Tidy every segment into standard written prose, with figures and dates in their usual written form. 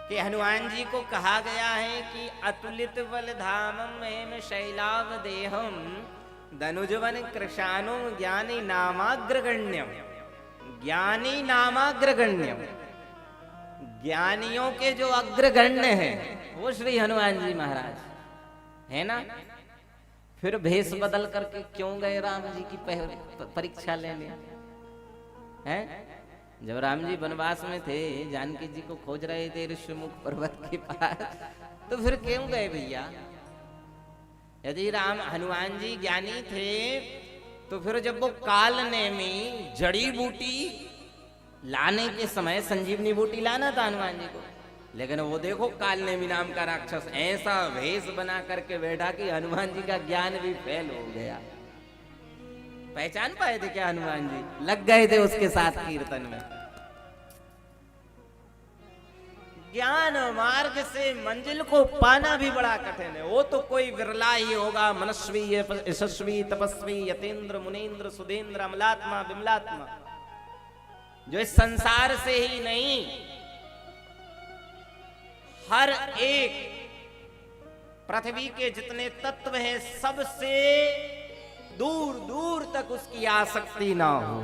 कि हनुमान जी को कहा गया है कि अतुलित बल धामम हेम शैलाव देहम धनुजवन कृशानो ज्ञानी नामाग्रगण्यम। ज्ञानी नामाग्रगण्यम, ज्ञानियों के जो अग्रगण्य हैं वो श्री हनुमान जी महाराज है ना। फिर भेष बदल करके क्यों गए राम जी की परीक्षा लेने हैं? जब राम जी वनवास में थे, जानकी जी को खोज रहे थे ऋषिमुख पर्वत के पास, तो फिर क्यों गए भैया? यदि राम हनुमान जी ज्ञानी थे तो फिर जब वो काल नेमी जड़ी बूटी लाने के समय संजीवनी बूटी लाना था हनुमान जी को, लेकिन वो देखो काल नेमी नाम का राक्षस ऐसा भेष बना करके बैठा कि हनुमान जी का ज्ञान भी फेल हो गया। पहचान पाए थे क्या हनुमान जी? लग गए थे उसके साथ कीर्तन में। ज्ञान मार्ग से मंजिल को पाना भी बड़ा कठिन है। वो तो कोई विरला ही होगा, मनस्वी यशस्वी तपस्वी यतेंद्र मुनेन्द्र सुधेंद्र अमलात्मा विमलात्मा, जो इस संसार से ही नहीं हर एक पृथ्वी के जितने तत्व हैं सबसे दूर दूर तक उसकी आसक्ति ना हो,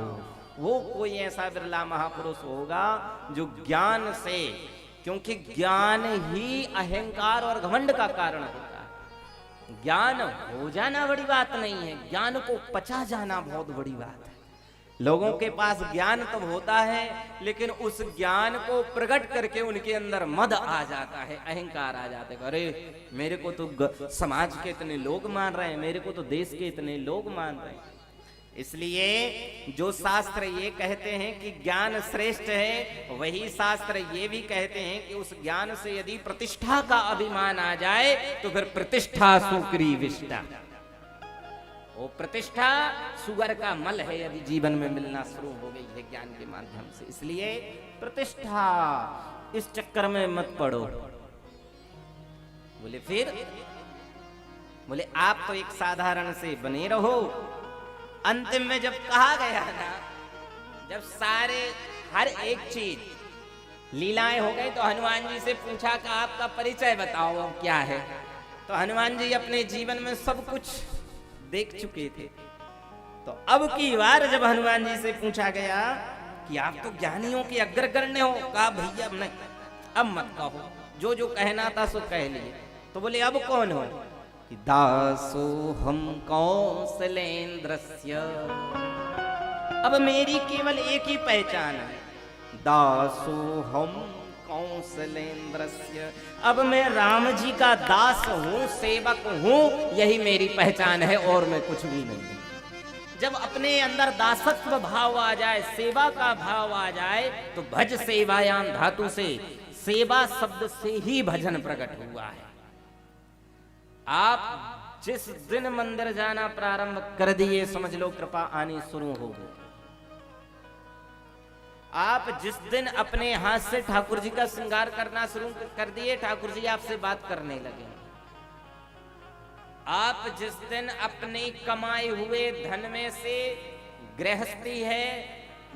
वो कोई ऐसा बिरला महापुरुष होगा जो ज्ञान से, क्योंकि ज्ञान ही अहंकार और घमंड का कारण होता है। ज्ञान हो जाना बड़ी बात नहीं है, ज्ञान को पचा जाना बहुत बड़ी बात है। लोगों के पास ज्ञान तब होता है लेकिन उस ज्ञान को प्रकट करके उनके अंदर मद आ जाता है, अहंकार आ जाता है। अरे मेरे को तो समाज के इतने लोग मान रहे हैं, मेरे को तो देश के इतने लोग मान रहे हैं। इसलिए जो शास्त्र ये कहते हैं कि ज्ञान श्रेष्ठ है, वही शास्त्र ये भी कहते हैं कि उस ज्ञान से यदि प्रतिष्ठा का अभिमान आ जाए तो फिर प्रतिष्ठा सुकरी विष्टा। वो प्रतिष्ठा सुगर का मल है यदि जीवन में मिलना शुरू हो गई है ज्ञान के माध्यम से। इसलिए प्रतिष्ठा इस चक्कर में मत पड़ो। बोले फिर? बोले आप तो एक साधारण से बने रहो। अंतिम में जब कहा गया ना, जब सारे हर एक चीज लीलाएं हो गई तो हनुमान जी से पूछा कि आपका परिचय बताओ क्या है। तो हनुमान जी अपने जीवन में सब कुछ देख चुके थे। तो अब की बार जब हनुमान जी से पूछा गया कि आप तो ज्ञानियों के अग्रगण्य हो, कहा भैया नहीं, अब मत कहो, जो जो कहना था सो कह लिए। तो बोले अब कौन हो? कि दासो हम कौशलेंद्रस्य, अब मेरी केवल एक ही पहचान है, दासो हम कौशलेंद्रस्य। अब मैं राम जी का दास हूं, सेवक हूं, यही मेरी पहचान है और मैं कुछ भी नहीं। जब अपने अंदर दासत्व भाव आ जाए, सेवा का भाव आ जाए, तो भज सेवायाम धातु से, सेवा शब्द से ही भजन प्रकट हुआ है। आप जिस दिन मंदिर जाना प्रारंभ कर दिए, समझ लो कृपा आनी शुरू हो गई। आप जिस दिन अपने हाथ से ठाकुर जी का श्रृंगार करना शुरू कर दिए, ठाकुर जी आपसे बात करने लगे। आप जिस दिन अपने कमाए हुए धन में से गृहस्थी है,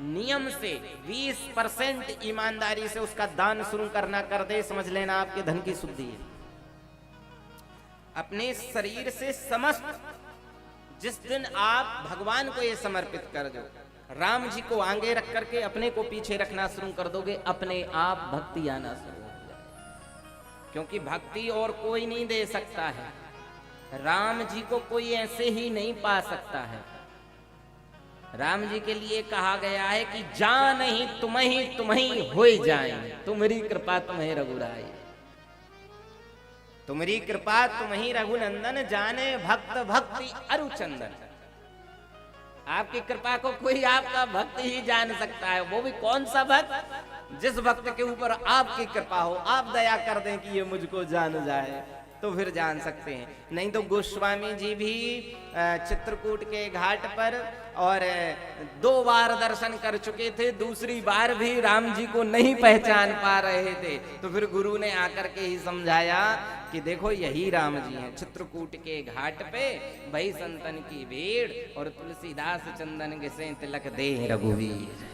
नियम से 20% ईमानदारी से उसका दान शुरू करना कर दे, समझ लेना आपके धन की शुद्धि है। अपने शरीर से समस्त जिस दिन आप भगवान को ये समर्पित कर दो, राम जी को आगे रख करके अपने को पीछे रखना शुरू कर दोगे, अपने आप भक्ति आना शुरू हो जाए। क्योंकि भक्ति और कोई नहीं दे सकता है, राम जी को कोई ऐसे ही नहीं पा सकता है। राम जी के लिए कहा गया है कि जान ही तुम ही हो जाए, तुम्हारी कृपा तुम्हें रघुराई। तुम्हारी कृपा तुम ही रघुनंदन, जाने भक्त भक्ति अरुचंदन। आपकी कृपा को कोई आपका भक्त ही जान सकता है। वो भी कौन सा भक्त? जिस भक्त के ऊपर आपकी कृपा हो, आप दया कर दें कि ये मुझको जान जाए, तो फिर जान सकते हैं। नहीं तो गोस्वामी जी भी चित्रकूट के घाट पर और 2 बार दर्शन कर चुके थे, दूसरी बार भी राम जी को नहीं पहचान पा रहे थे। तो फिर गुरु ने आकर के ही समझाया कि देखो यही राम जी हैं। चित्रकूट के घाट पे भई संतन की भीड़ और तुलसीदास चंदन के से तिलक दे रघुवीर।